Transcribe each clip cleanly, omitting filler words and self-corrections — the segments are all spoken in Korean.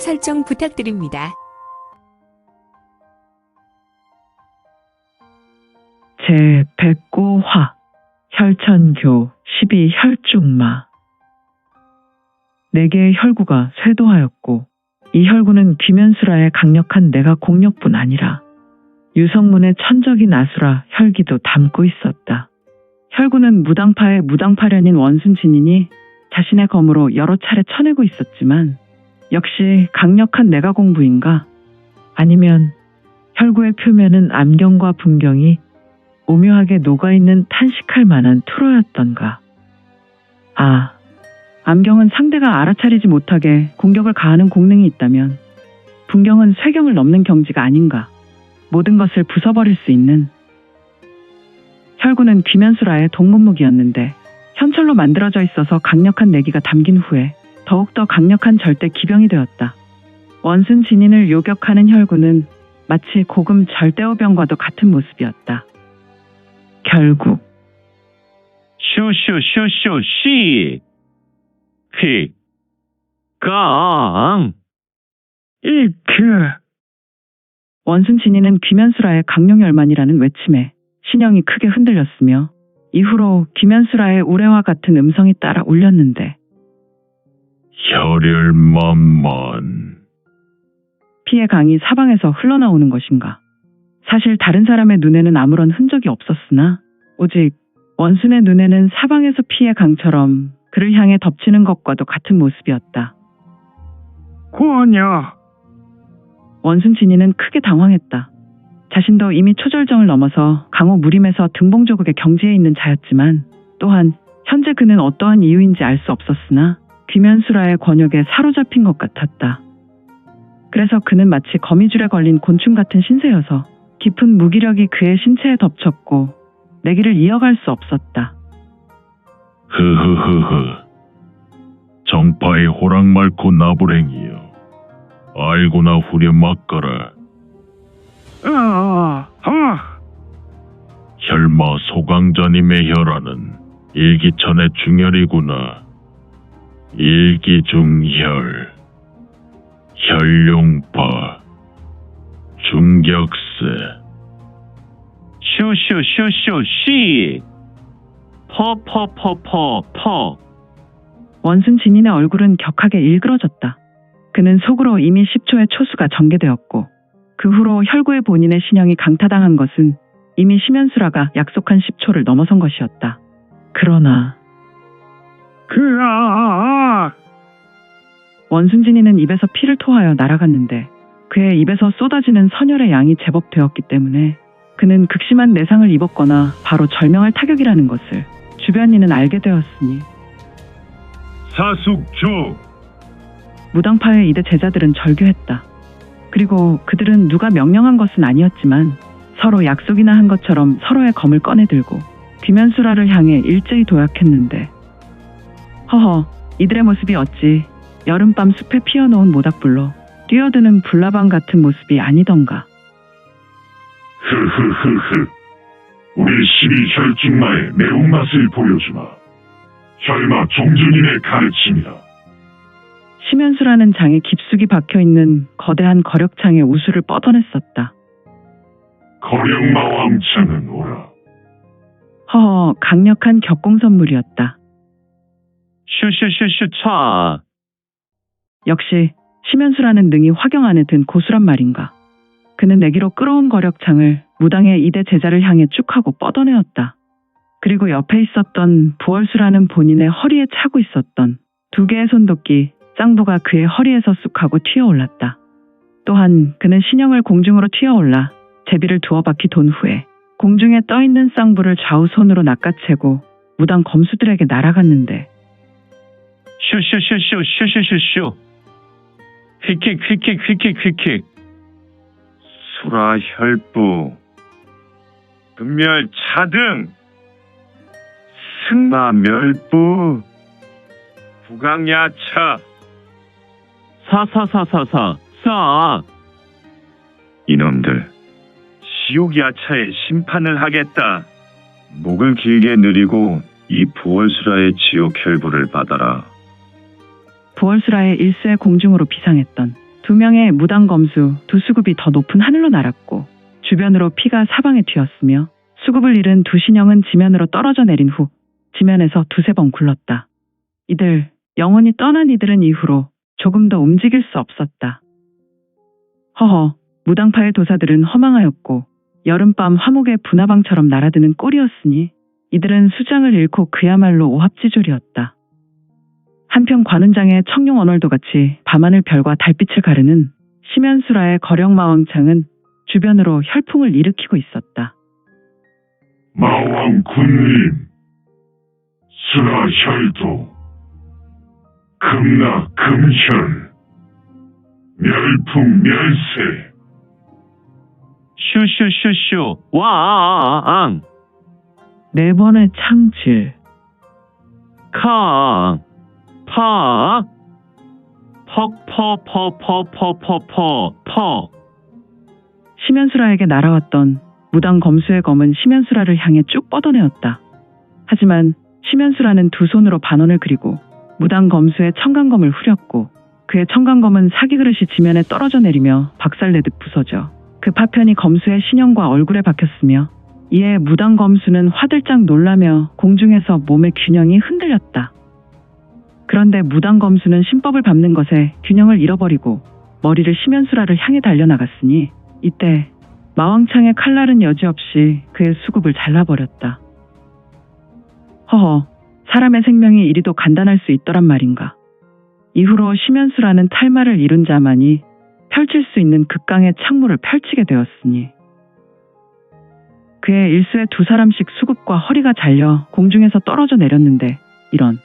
설정 부탁드립니다. 제109화 혈천교 12혈중마. 네 개의 혈구가 쇄도하였고 이 혈구는 귀면수라의 강력한 내가 공력뿐 아니라 유성문의 천적인 아수라 혈기도 담고 있었다. 혈구는 무당파의 무당파련인 원순진인이 자신의 검으로 여러 차례 쳐내고 있었지만 역시 강력한 내가 공부인가? 아니면 혈구의 표면은 암경과 분경이 오묘하게 녹아있는 탄식할 만한 투로였던가. 아, 암경은 상대가 알아차리지 못하게 공격을 가하는 공능이 있다면 분경은 쇄경을 넘는 경지가 아닌가. 모든 것을 부숴버릴 수 있는. 혈구는 귀면수라의 동문무기였는데 현철로 만들어져 있어서 강력한 내기가 담긴 후에 더욱더 강력한 절대 기병이 되었다. 원순 진인을 요격하는 혈구는 마치 고금 절대오병과도 같은 모습이었다. 결국 슈슈슈슈시 휘강 이크. 원순 진인은 귀면수라의 강룡열만이라는 외침에 신형이 크게 흔들렸으며 이후로 귀면수라의 우레와 같은 음성이 따라 울렸는데 혈혈만만. 피의 강이 사방에서 흘러나오는 것인가. 사실 다른 사람의 눈에는 아무런 흔적이 없었으나 오직 원순의 눈에는 사방에서 피의 강처럼 그를 향해 덮치는 것과도 같은 모습이었다. 권야. 원순 진이는 크게 당황했다. 자신도 이미 초절정을 넘어서 강호 무림에서 등봉조국의 경지에 있는 자였지만 또한 현재 그는 어떠한 이유인지 알 수 없었으나 귀면수라의 권역에 사로잡힌 것 같았다. 그래서 그는 마치 거미줄에 걸린 곤충 같은 신세여서 깊은 무기력이 그의 신체에 덮쳤고 내기를 이어갈 수 없었다. 흐흐흐흐. 정파의 호랑말코 나불행이여. 알고나 후려 막거라. 혈마 소강자님의 혈안은 일기천의 중혈이구나. 일기중혈. 혈룡파. 중격세. 슈슈슈슈시. 퍼퍼퍼퍼퍼. 원순 진인의 얼굴은 격하게 일그러졌다. 그는 속으로 이미 10초의 초수가 전개되었고 그 후로 혈구의 본인의 신형이 강타당한 것은 이미 심연수라가 약속한 10초를 넘어선 것이었다. 그러나 원순 진인은 입에서 피를 토하여 날아갔는데 그의 입에서 쏟아지는 선혈의 양이 제법 되었기 때문에 그는 극심한 내상을 입었거나 바로 절명할 타격이라는 것을 주변인은 알게 되었으니 사숙조. 무당파의 이대 제자들은 절규했다. 그리고 그들은 누가 명령한 것은 아니었지만 서로 약속이나 한 것처럼 서로의 검을 꺼내들고 귀면수라를 향해 일제히 도약했는데 허허, 이들의 모습이 어찌 여름밤 숲에 피어놓은 모닥불로 뛰어드는 불나방 같은 모습이 아니던가. 흐흐흐흐. 우리 12혈중마의 매운맛을 보여주마. 혈마 종준인의 가르침이다. 심연수라는 장에 깊숙이 박혀있는 거대한 거력창의 우수를 뻗어냈었다. 거력마 왕창은 오라. 허허, 강력한 격공선물이었다. 슈슈슈슈차. 역시 심연수라는 능이 화경 안에 든 고수란 말인가. 그는 내기로 끌어온 거력창을 무당의 이대 제자를 향해 쭉 하고 뻗어내었다. 그리고 옆에 있었던 부월수라는 본인의 허리에 차고 있었던 두 개의 손도끼 짱도가 그의 허리에서 쑥 하고 튀어올랐다. 또한 그는 신형을 공중으로 튀어올라 제비를 두어 바퀴 돈 후에 공중에 떠있는 쌍부를 좌우 손으로 낚아채고 무당 검수들에게 날아갔는데 슈슈슈슈슈슈슈슈. 휙킥 휙킥 휙킥 휙킥. 수라 혈부. 금멸 차등. 승마 멸부. 부강야차. 사사사사사 사. 이놈들 지옥야차에 심판을 하겠다. 목을 길게 늘이고 이 부월수라의 지옥 혈부를 받아라. 부월수라의 일수의 공중으로 비상했던 두 명의 무당 검수 두 수급이 더 높은 하늘로 날았고 주변으로 피가 사방에 튀었으며 수급을 잃은 두 신형은 지면으로 떨어져 내린 후 지면에서 두세 번 굴렀다. 이들 영혼이 떠난 이들은 이후로 조금 더 움직일 수 없었다. 허허, 무당파의 도사들은 허망하였고 여름밤 화목의 분화방처럼 날아드는 꼴이었으니 이들은 수장을 잃고 그야말로 오합지졸이었다. 한편 관운장의 청룡 언월도같이 밤하늘 별과 달빛을 가르는 심연수라의 거령마왕창은 주변으로 혈풍을 일으키고 있었다. 마왕 군림, 수라 혈도, 금나 금혈, 멸풍 멸세. 슈슈슈슈 왕 네 번의 창질. 캉 팍 퍽퍼퍼퍼퍼퍼퍼퍼. 심연수라에게 날아왔던 무당 검수의 검은 심연수라를 향해 쭉 뻗어내었다. 하지만 심연수라는 두 손으로 반원을 그리고 무당 검수의 청강검을 후렸고 그의 청강검은 사기 그릇이 지면에 떨어져 내리며 박살내듯 부서져 그 파편이 검수의 신형과 얼굴에 박혔으며 이에 무당 검수는 화들짝 놀라며 공중에서 몸의 균형이 흔들렸다. 그런데 무당 검수는 신법을 밟는 것에 균형을 잃어버리고 머리를 심연수라를 향해 달려나갔으니 이때 마왕창의 칼날은 여지없이 그의 수급을 잘라버렸다. 허허, 사람의 생명이 이리도 간단할 수 있더란 말인가. 이후로 심연수라는 탈마를 이룬 자만이 펼칠 수 있는 극강의 창문을 펼치게 되었으니 그의 일수에 두 사람씩 수급과 허리가 잘려 공중에서 떨어져 내렸는데 이런.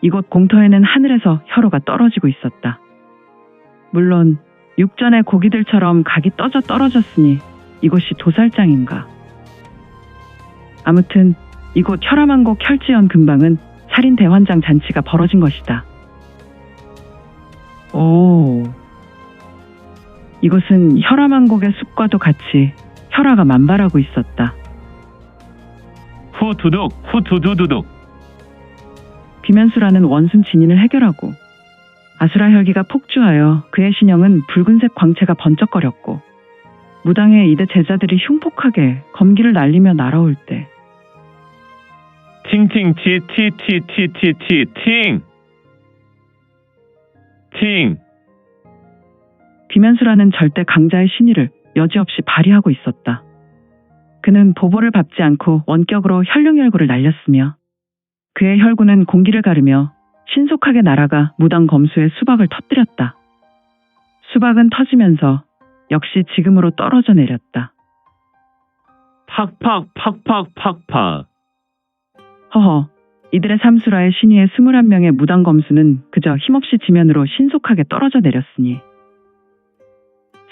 이곳 공터에는 하늘에서 혈호가 떨어지고 있었다. 물론 육전의 고기들처럼 각이 떠져 떨어졌으니 이곳이 도살장인가. 아무튼 이곳 혈암왕국 혈지연 근방은 살인 대환장 잔치가 벌어진 것이다. 오, 이곳은 혈암왕국의 숲과도 같이 혈화가 만발하고 있었다. 후두둑 후두두두둑. 귀면수라는 원순 진인을 해결하고 아수라 혈기가 폭주하여 그의 신형은 붉은색 광채가 번쩍거렸고 무당의 이대 제자들이 흉폭하게 검기를 날리며 날아올 때 팅팅 티티티티티티 팅. 귀면수라는 절대 강자의 신의를 여지없이 발휘하고 있었다. 그는 보보를 밟지 않고 원격으로 혈룡혈구를 날렸으며 그의 혈구는 공기를 가르며 신속하게 날아가 무당 검수의 수박을 터뜨렸다. 수박은 터지면서 역시 지금으로 떨어져 내렸다. 팍팍 팍팍 팍팍. 허허, 이들의 삼수라의 신의의 21명의 무당 검수는 그저 힘없이 지면으로 신속하게 떨어져 내렸으니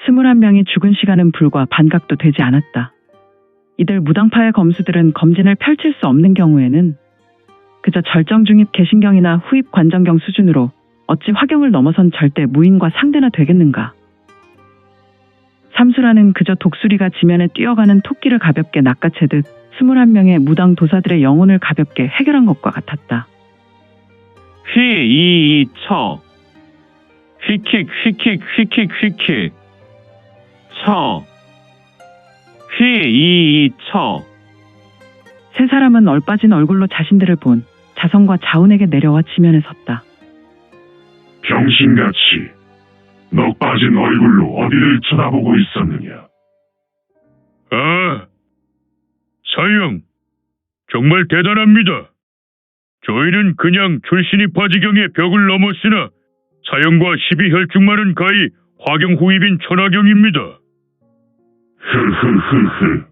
21명이 죽은 시간은 불과 반각도 되지 않았다. 이들 무당파의 검수들은 검진을 펼칠 수 없는 경우에는 그저 절정중입 개신경이나 후입 관정경 수준으로 어찌 화경을 넘어선 절대 무인과 상대나 되겠는가. 삼수라는 그저 독수리가 지면에 뛰어가는 토끼를 가볍게 낚아채듯 21명의 무당 도사들의 영혼을 가볍게 해결한 것과 같았다. 휘이이처 휘킥 휘킥 휘킥 휘킥 처 휘이이처. 세 사람은 얼빠진 얼굴로 자신들을 본 자성과 자운에게 내려와 지면에 섰다. 병신같이 넋 빠진 얼굴로 어디를 쳐다보고 있었느냐. 아, 사형, 정말 대단합니다. 저희는 그냥 출신이 파지경의 벽을 넘었으나 사형과 12혈중만은 가히 화경 후입인 천하경입니다. 흐흐흐흐.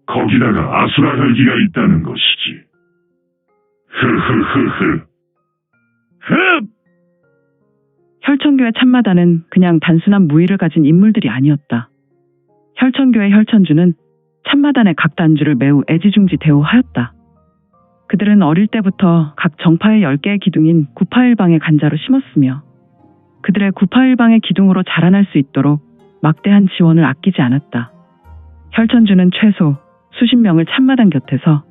거기다가 아수라 혈기가 있다는 것이지. 흐흐흐흐. 흡. 혈천교의 참마다는 그냥 단순한 무의를 가진 인물들이 아니었다. 혈천교의 혈천주는 참마단의 각 단주를 매우 애지중지 대우하였다. 그들은 어릴 때부터 각 정파의 10개의 기둥인 구파일방의 간자로 심었으며 그들의 구파일방의 기둥으로 자라날 수 있도록 막대한 지원을 아끼지 않았다. 혈천주는 최소 수십 명을 참마단 곁에서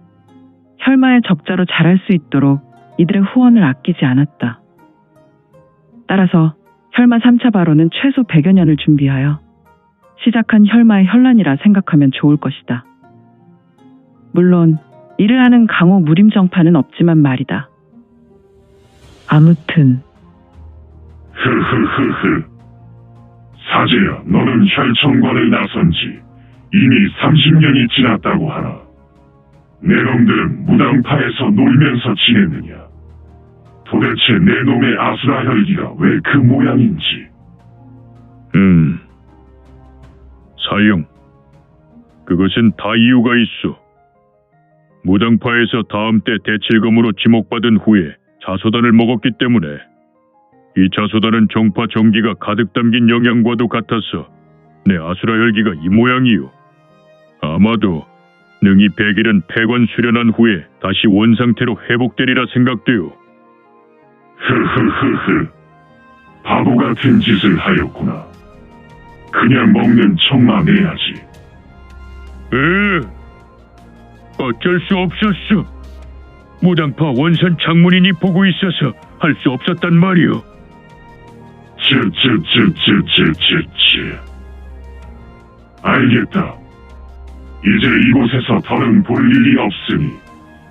혈마의 적자로 자랄 수 있도록 이들의 후원을 아끼지 않았다. 따라서 혈마 3차 발언은 최소 100여 년을 준비하여 시작한 혈마의 혈란이라 생각하면 좋을 것이다. 물론 이를 하는 강호 무림정파는 없지만 말이다. 아무튼 흐흐흐흐. 사제야, 너는 혈천관을 나선 지 이미 30년이 지났다고 하나. 내 놈들은 무당파에서 놀면서 지냈느냐? 도대체 내 놈의 아수라 혈기가 왜 그 모양인지. 사형. 그것은 다 이유가 있어. 무당파에서 다음 때 대칠검으로 지목받은 후에 자소단을 먹었기 때문에 이 자소단은 정파 정기가 가득 담긴 영양과도 같아서 내 아수라 혈기가 이 모양이요. 아마도 능이 100일은 폐관 수련한 후에 다시 원상태로 회복되리라 생각돼요. 흐흐흐흐. 바보 같은 짓을 하였구나. 그냥 먹는 척만 해야지. 어쩔 수 없었어. 무당파 원산 장문인이 보고 있어서 할 수 없었단 말이오. 쯔쯔쯔쯔쯔쯔쯔. 알겠다. 이제 이곳에서 더는 볼 일이 없으니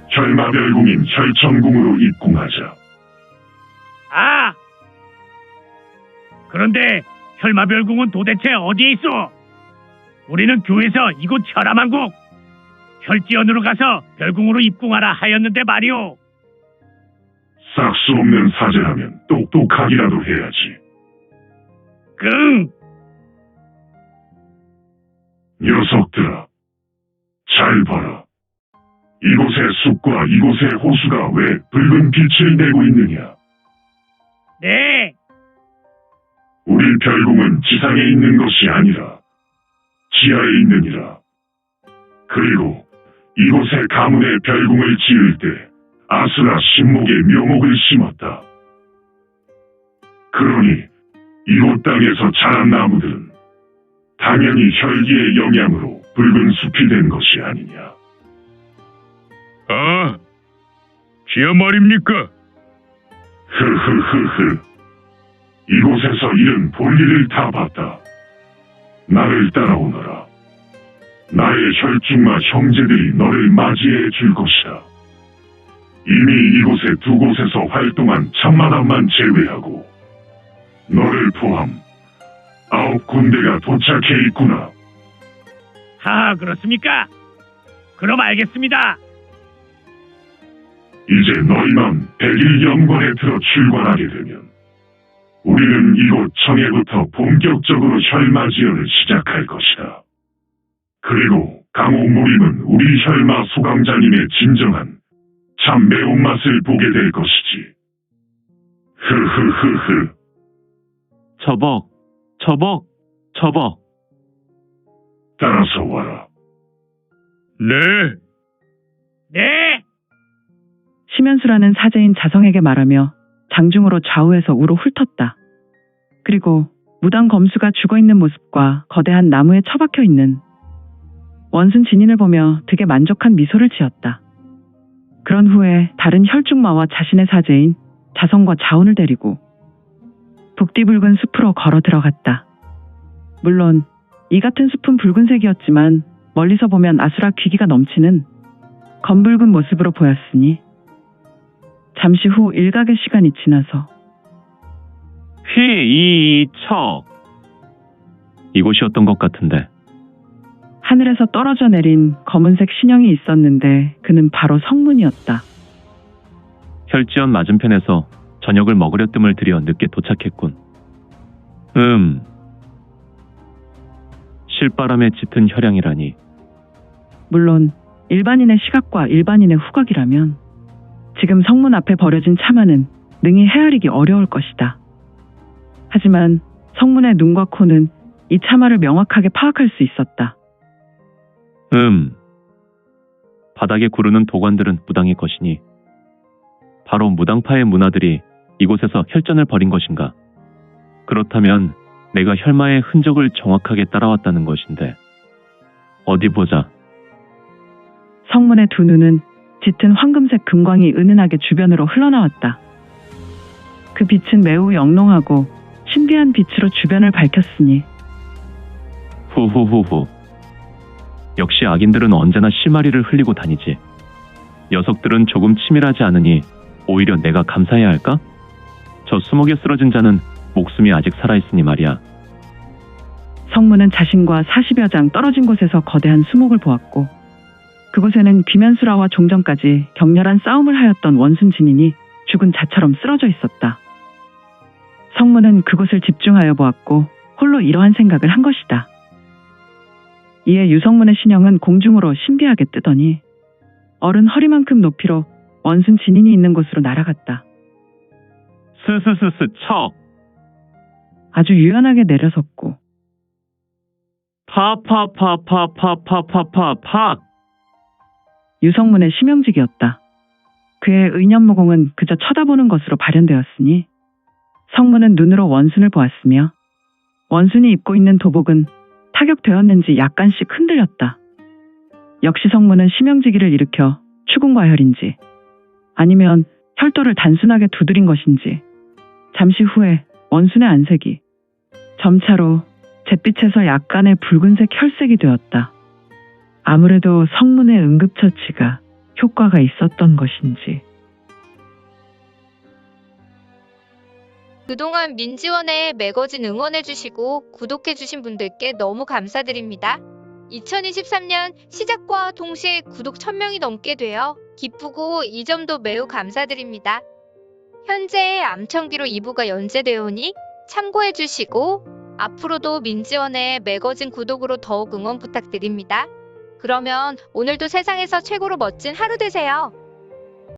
혈마별궁인 혈천궁으로 입궁하자. 아! 그런데 혈마별궁은 도대체 어디에 있어? 우리는 교회에서 이곳 혈암왕국 혈지연으로 가서 별궁으로 입궁하라 하였는데 말이오. 싹수 없는 사제라면 똑똑하기라도 해야지. 끙! 녀석들아, 잘 봐라. 이곳의 숲과 이곳의 호수가 왜 붉은 빛을 내고 있느냐? 네! 우리 별궁은 지상에 있는 것이 아니라 지하에 있느니라. 그리고 이곳에 가문의 별궁을 지을 때 아수라 신목의 묘목을 심었다. 그러니 이곳 땅에서 자란 나무들은 당연히 혈기의 영향으로 붉은 숲이 된 것이 아니냐. 아, 지하 말입니까? 흐흐흐흐. 이곳에서 이런 볼일을 다 봤다. 나를 따라오너라. 나의 혈중마 형제들이 너를 맞이해 줄 것이다. 이미 이곳에 두 곳에서 활동한 참마담만 제외하고 너를 포함 9군데가 도착해 있구나. 하하, 그렇습니까? 그럼 알겠습니다. 이제 너희만 100일 연관에 들어 출관하게 되면 우리는 이곳 청해부터 본격적으로 혈마지연을 시작할 것이다. 그리고 강호무림은 우리 혈마 소강자님의 진정한 참 매운맛을 보게 될 것이지. 흐흐흐흐. 처벅, 처벅, 처벅. 따라서 와라. 네. 네! 심연수라는 사제인 자성에게 말하며 장중으로 좌우에서 우로 훑었다. 그리고 무당 검수가 죽어있는 모습과 거대한 나무에 처박혀 있는 원순 진인을 보며 되게 만족한 미소를 지었다. 그런 후에 다른 혈중마와 자신의 사제인 자성과 자운을 데리고 북디붉은 숲으로 걸어 들어갔다. 물론 이 같은 숲은 붉은색이었지만 멀리서 보면 아수라 귀기가 넘치는 검붉은 모습으로 보였으니 잠시 후 일각의 시간이 지나서 휘이처. 이곳이었던 것 같은데. 하늘에서 떨어져 내린 검은색 신형이 있었는데 그는 바로 성문이었다. 혈지연 맞은편에서 저녁을 먹으려 뜸을 들여 늦게 도착했군. 실바람에 짙은 혈향이라니. 물론 일반인의 시각과 일반인의 후각이라면 지금 성문 앞에 버려진 차마는 능히 헤아리기 어려울 것이다. 하지만 성문의 눈과 코는 이 차마를 명확하게 파악할 수 있었다. 바닥에 구르는 도관들은 무당의 것이니 바로 무당파의 문화들이 이곳에서 혈전을 벌인 것인가? 그렇다면 내가 혈마의 흔적을 정확하게 따라왔다는 것인데. 어디 보자. 성문의 두 눈은 짙은 황금색 금광이 은은하게 주변으로 흘러나왔다. 그 빛은 매우 영롱하고 신비한 빛으로 주변을 밝혔으니 후후후후. 역시 악인들은 언제나 실마리를 흘리고 다니지. 녀석들은 조금 치밀하지 않으니 오히려 내가 감사해야 할까? 저 수목에 쓰러진 자는 목숨이 아직 살아있으니 말이야. 성문은 자신과 40여 장 떨어진 곳에서 거대한 수목을 보았고 그곳에는 귀면수라와 종전까지 격렬한 싸움을 하였던 원순 진인이 죽은 자처럼 쓰러져 있었다. 성문은 그곳을 집중하여 보았고 홀로 이러한 생각을 한 것이다. 이에 유성문의 신형은 공중으로 신비하게 뜨더니 어른 허리만큼 높이로 원순 진인이 있는 곳으로 날아갔다. 스스스스 척. 아주 유연하게 내려섰고 파파파파파파파팍. 유성문의 심형직이었다. 그의 의념무공은 그저 쳐다보는 것으로 발현되었으니 성문은 눈으로 원순을 보았으며 원순이 입고 있는 도복은 타격되었는지 약간씩 흔들렸다. 역시 성문은 심형지기를 일으켜 추궁과혈인지 아니면 혈도를 단순하게 두드린 것인지 잠시 후에 원순의 안색이 점차로 잿빛에서 약간의 붉은색 혈색이 되었다. 아무래도 성문의 응급처치가 효과가 있었던 것인지. 그동안 민지원에 매거진 응원해주시고 구독해주신 분들께 너무 감사드립니다. 2023년 시작과 동시에 구독 1000명이 넘게 되어 기쁘고 이 점도 매우 감사드립니다. 현재 암청기로 2부가 연재되오니 참고해주시고 앞으로도 민지원의 매거진 구독으로 더욱 응원 부탁드립니다. 그러면 오늘도 세상에서 최고로 멋진 하루 되세요.